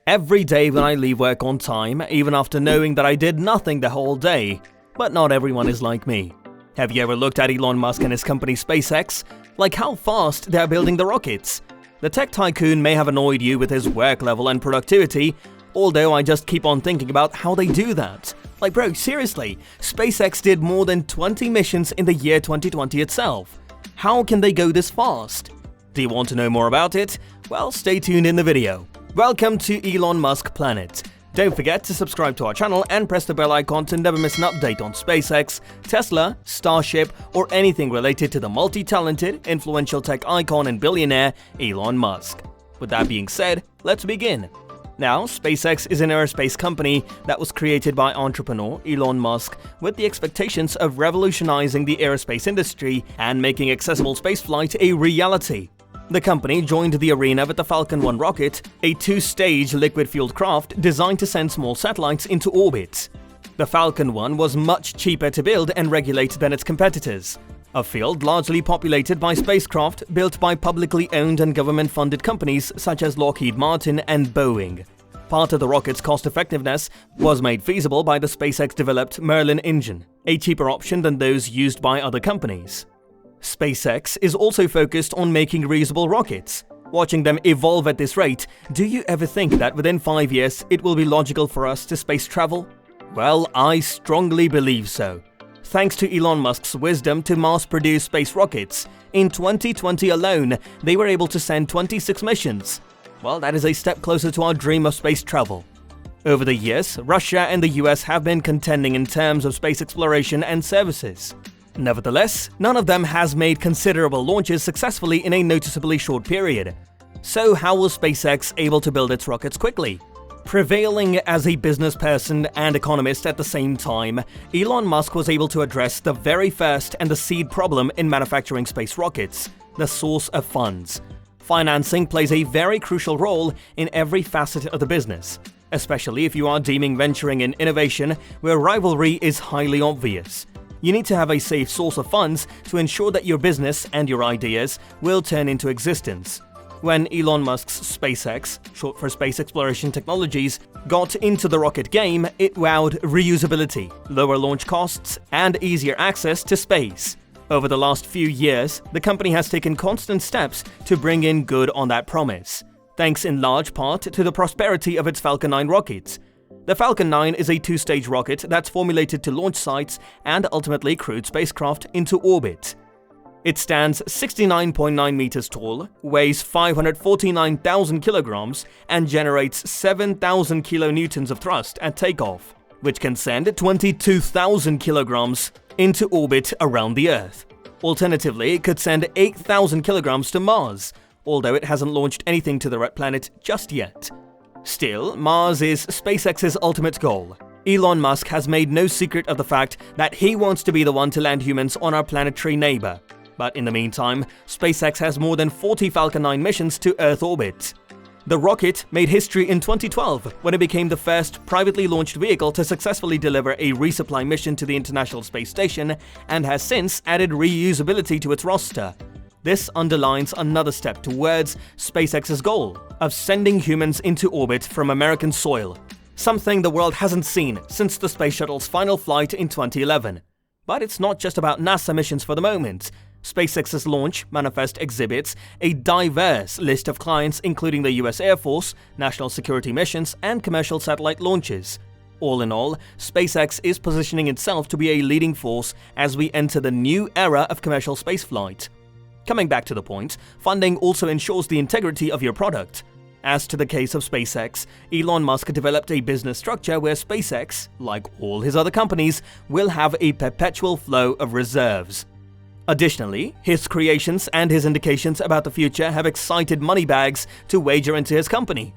Every day when I leave work on time, even after knowing that I did nothing the whole day. But not everyone is like me. Have you ever looked at Elon Musk and his company SpaceX? Like how fast they're building the rockets? The tech tycoon may have annoyed you with his work level and productivity, although I just keep on thinking about how they do that. Like bro, seriously, SpaceX did more than 20 missions in the year 2020 itself. How can they go this fast? Do you want to know more about it? Well, stay tuned in the video. Welcome to Elon Musk Planet. Don't forget to subscribe to our channel and press the bell icon to never miss an update on SpaceX, Tesla, Starship, or anything related to the multi-talented, influential tech icon and billionaire Elon Musk. With that being said, let's begin. Now, SpaceX is an aerospace company that was created by entrepreneur Elon Musk with the expectations of revolutionizing the aerospace industry and making accessible spaceflight a reality. The company joined the arena with the Falcon 1 rocket, a two-stage liquid-fueled craft designed to send small satellites into orbit. The Falcon 1 was much cheaper to build and regulate than its competitors, a field largely populated by spacecraft built by publicly owned and government-funded companies such as Lockheed Martin and Boeing. Part of the rocket's cost-effectiveness was made feasible by the SpaceX-developed Merlin engine, a cheaper option than those used by other companies. SpaceX is also focused on making reusable rockets. Watching them evolve at this rate, do you ever think that within 5 years it will be logical for us to space travel? Well, I strongly believe so. Thanks to Elon Musk's wisdom to mass-produce space rockets, in 2020 alone, they were able to send 26 missions. Well, that is a step closer to our dream of space travel. Over the years, Russia and the US have been contending in terms of space exploration and services. Nevertheless, none of them has made considerable launches successfully in a noticeably short period. So how was SpaceX able to build its rockets quickly? Prevailing as a business person and economist at the same time, Elon Musk was able to address the very first and the seed problem in manufacturing space rockets: the source of funds. Financing plays a very crucial role in every facet of the business, especially if you are deeming venturing in innovation where rivalry is highly obvious. You need to have a safe source of funds to ensure that your business and your ideas will turn into existence. When Elon Musk's SpaceX, short for Space Exploration Technologies, got into the rocket game, it wowed reusability, lower launch costs, and easier access to space. Over the last few years, the company has taken constant steps to bring in good on that promise, thanks in large part to the prosperity of its Falcon 9 rockets. The Falcon 9 is a two-stage rocket that's formulated to launch sites and ultimately crewed spacecraft into orbit. It stands 69.9 meters tall, weighs 549,000 kilograms, and generates 7,000 kilonewtons of thrust at takeoff, which can send 22,000 kilograms into orbit around the Earth. Alternatively, it could send 8,000 kilograms to Mars, although it hasn't launched anything to the red planet just yet. Still, Mars is SpaceX's ultimate goal. Elon Musk has made no secret of the fact that he wants to be the one to land humans on our planetary neighbor. But in the meantime, SpaceX has more than 40 Falcon 9 missions to Earth orbit. The rocket made history in 2012 when it became the first privately launched vehicle to successfully deliver a resupply mission to the International Space Station and has since added reusability to its roster. This underlines another step towards SpaceX's goal of sending humans into orbit from American soil, something the world hasn't seen since the Space Shuttle's final flight in 2011. But it's not just about NASA missions for the moment. SpaceX's launch manifest exhibits a diverse list of clients including the US Air Force, national security missions, and commercial satellite launches. All in all, SpaceX is positioning itself to be a leading force as we enter the new era of commercial spaceflight. Coming back to the point, funding also ensures the integrity of your product. As to the case of SpaceX, Elon Musk developed a business structure where SpaceX, like all his other companies, will have a perpetual flow of reserves. Additionally, his creations and his indications about the future have excited moneybags to wager into his company.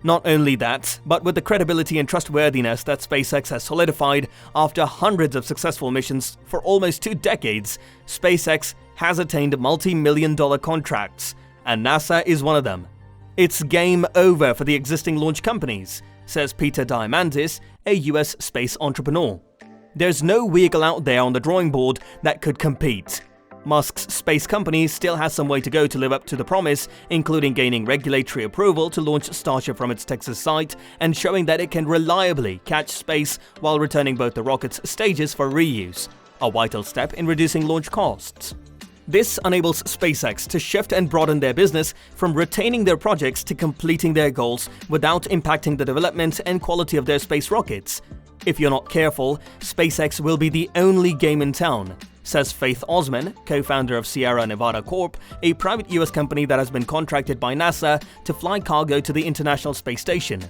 Not only that, but with the credibility and trustworthiness that SpaceX has solidified after hundreds of successful missions for almost 2 decades, SpaceX has attained multi-million-dollar contracts, and NASA is one of them. It's game over for the existing launch companies, says Peter Diamandis, a US space entrepreneur. There's no vehicle out there on the drawing board that could compete. Musk's space company still has some way to go to live up to the promise, including gaining regulatory approval to launch Starship from its Texas site and showing that it can reliably catch space while returning both the rocket's stages for reuse, a vital step in reducing launch costs. This enables SpaceX to shift and broaden their business from retaining their projects to completing their goals without impacting the development and quality of their space rockets. If you're not careful, SpaceX will be the only game in town, says Faith Osman, co-founder of Sierra Nevada Corp., a private US company that has been contracted by NASA to fly cargo to the International Space Station.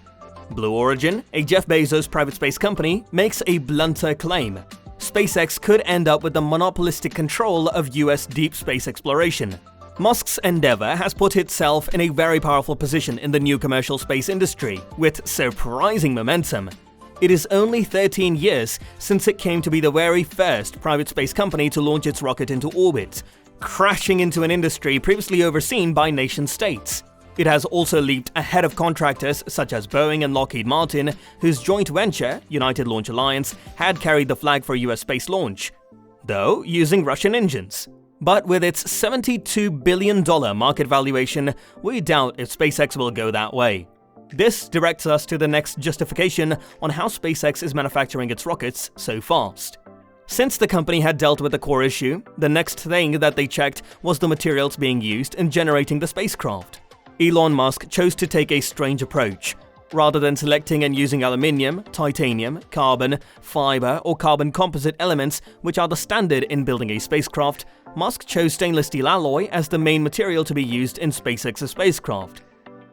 Blue Origin, a Jeff Bezos private space company, makes a blunter claim. SpaceX could end up with the monopolistic control of US deep space exploration. Musk's endeavor has put itself in a very powerful position in the new commercial space industry, with surprising momentum. It is only 13 years since it came to be the very first private space company to launch its rocket into orbit, crashing into an industry previously overseen by nation-states. It has also leaped ahead of contractors such as Boeing and Lockheed Martin, whose joint venture, United Launch Alliance, had carried the flag for US space launch, though using Russian engines. But with its $72 billion market valuation, we doubt if SpaceX will go that way. This directs us to the next justification on how SpaceX is manufacturing its rockets so fast. Since the company had dealt with the core issue, the next thing that they checked was the materials being used in generating the spacecraft. Elon Musk chose to take a strange approach. Rather than selecting and using aluminium, titanium, carbon, fiber, or carbon composite elements, which are the standard in building a spacecraft, Musk chose stainless steel alloy as the main material to be used in SpaceX's spacecraft.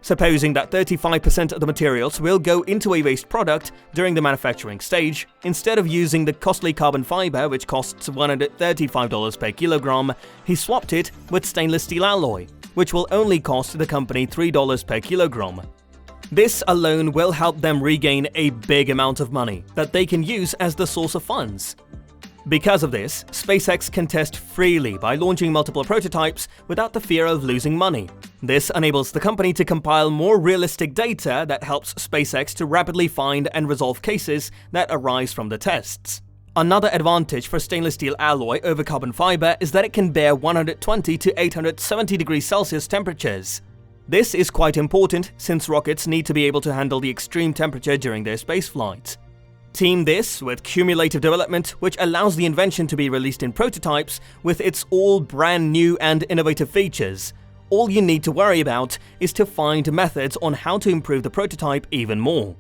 Supposing that 35% of the materials will go into a waste product during the manufacturing stage, instead of using the costly carbon fiber which costs $135 per kilogram, he swapped it with stainless steel alloy, which will only cost the company $3 per kilogram. This alone will help them regain a big amount of money that they can use as the source of funds. Because of this, SpaceX can test freely by launching multiple prototypes without the fear of losing money. This enables the company to compile more realistic data that helps SpaceX to rapidly find and resolve cases that arise from the tests. Another advantage for stainless steel alloy over carbon fiber is that it can bear 120 to 870 degrees Celsius temperatures. This is quite important since rockets need to be able to handle the extreme temperature during their spaceflight. Team this with cumulative development, which allows the invention to be released in prototypes with its all brand new and innovative features. All you need to worry about is to find methods on how to improve the prototype even more.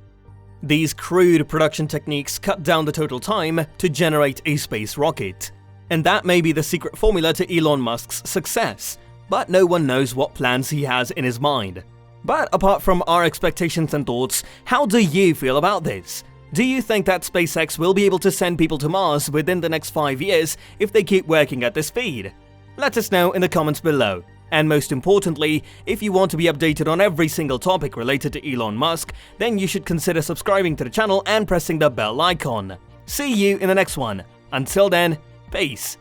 These crude production techniques cut down the total time to generate a space rocket. And that may be the secret formula to Elon Musk's success, but no one knows what plans he has in his mind. But apart from our expectations and thoughts, how do you feel about this? Do you think that SpaceX will be able to send people to Mars within the next 5 years if they keep working at this speed? Let us know in the comments below. And most importantly, if you want to be updated on every single topic related to Elon Musk, then you should consider subscribing to the channel and pressing the bell icon. See you in the next one. Until then, peace.